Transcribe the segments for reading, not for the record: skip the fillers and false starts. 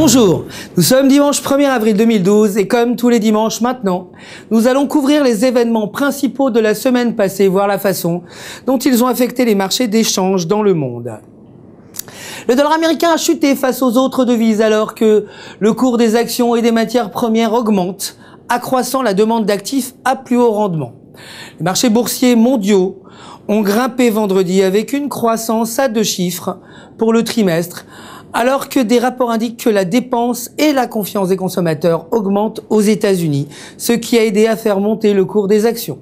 Bonjour, nous sommes dimanche 1er avril 2012 et comme tous les dimanches maintenant, nous allons couvrir les événements principaux de la semaine passée, voir la façon dont ils ont affecté les marchés d'échange dans le monde. Le dollar américain a chuté face aux autres devises alors que le cours des actions et des matières premières augmente, accroissant la demande d'actifs à plus haut rendement. Les marchés boursiers mondiaux ont grimpé vendredi avec une croissance à 2 chiffres pour le trimestre, alors que des rapports indiquent que la dépense et la confiance des consommateurs augmentent aux États-Unis, ce qui a aidé à faire monter le cours des actions.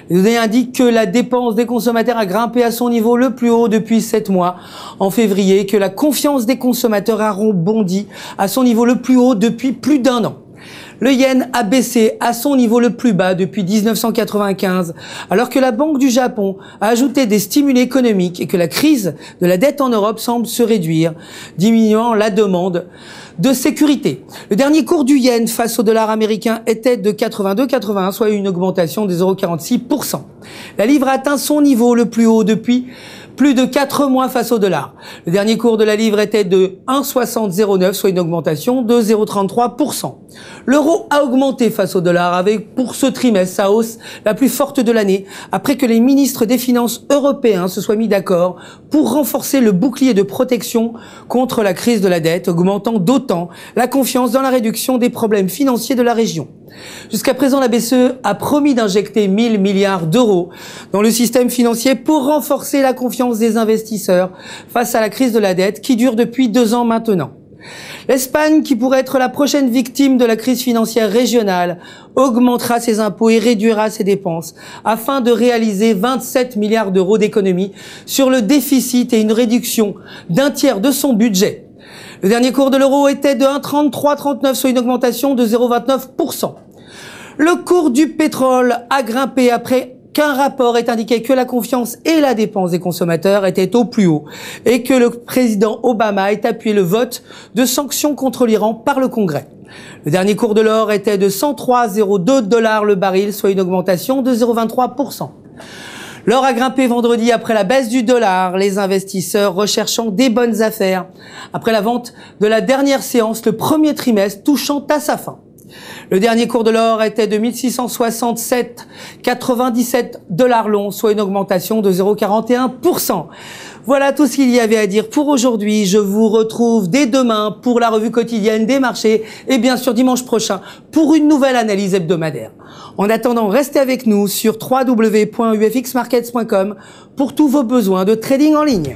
Les données indiquent que la dépense des consommateurs a grimpé à son niveau le plus haut depuis 7 mois en février et que la confiance des consommateurs a rebondi à son niveau le plus haut depuis plus d'1 an. Le yen a baissé à son niveau le plus bas depuis 1995, alors que la Banque du Japon a ajouté des stimuli économiques et que la crise de la dette en Europe semble se réduire, diminuant la demande de sécurité. Le dernier cours du yen face au dollar américain était de 82,81, soit une augmentation de 0,46%. La livre a atteint son niveau le plus haut depuis plus de 4 mois face au dollar. Le dernier cours de la livre était de 1,6009, soit une augmentation de 0,33%. L'euro a augmenté face au dollar avec pour ce trimestre sa hausse la plus forte de l'année après que les ministres des Finances européens se soient mis d'accord pour renforcer le bouclier de protection contre la crise de la dette, augmentant d'autant la confiance dans la réduction des problèmes financiers de la région. Jusqu'à présent, la BCE a promis d'injecter 1000 milliards d'euros dans le système financier pour renforcer la confiance des investisseurs face à la crise de la dette qui dure depuis 2 ans maintenant. L'Espagne, qui pourrait être la prochaine victime de la crise financière régionale, augmentera ses impôts et réduira ses dépenses afin de réaliser 27 milliards d'euros d'économies sur le déficit et une réduction d'1 tiers de son budget. Le dernier cours de l'euro était de 1,3339, soit une augmentation de 0,29%. Le cours du pétrole a grimpé après qu'un rapport ait indiqué que la confiance et la dépense des consommateurs étaient au plus haut et que le président Obama ait appuyé le vote de sanctions contre l'Iran par le Congrès. Le dernier cours de l'or était de 103,02 $ le baril, soit une augmentation de 0,23%. L'or a grimpé vendredi après la baisse du dollar, les investisseurs recherchant des bonnes affaires après la vente de la dernière séance, le premier trimestre touchant à sa fin. Le dernier cours de l'or était de 1667,97 $ l'once, soit une augmentation de 0,41%. Voilà tout ce qu'il y avait à dire pour aujourd'hui. Je vous retrouve dès demain pour la revue quotidienne des marchés et bien sûr dimanche prochain pour une nouvelle analyse hebdomadaire. En attendant, restez avec nous sur www.ufxmarkets.com pour tous vos besoins de trading en ligne.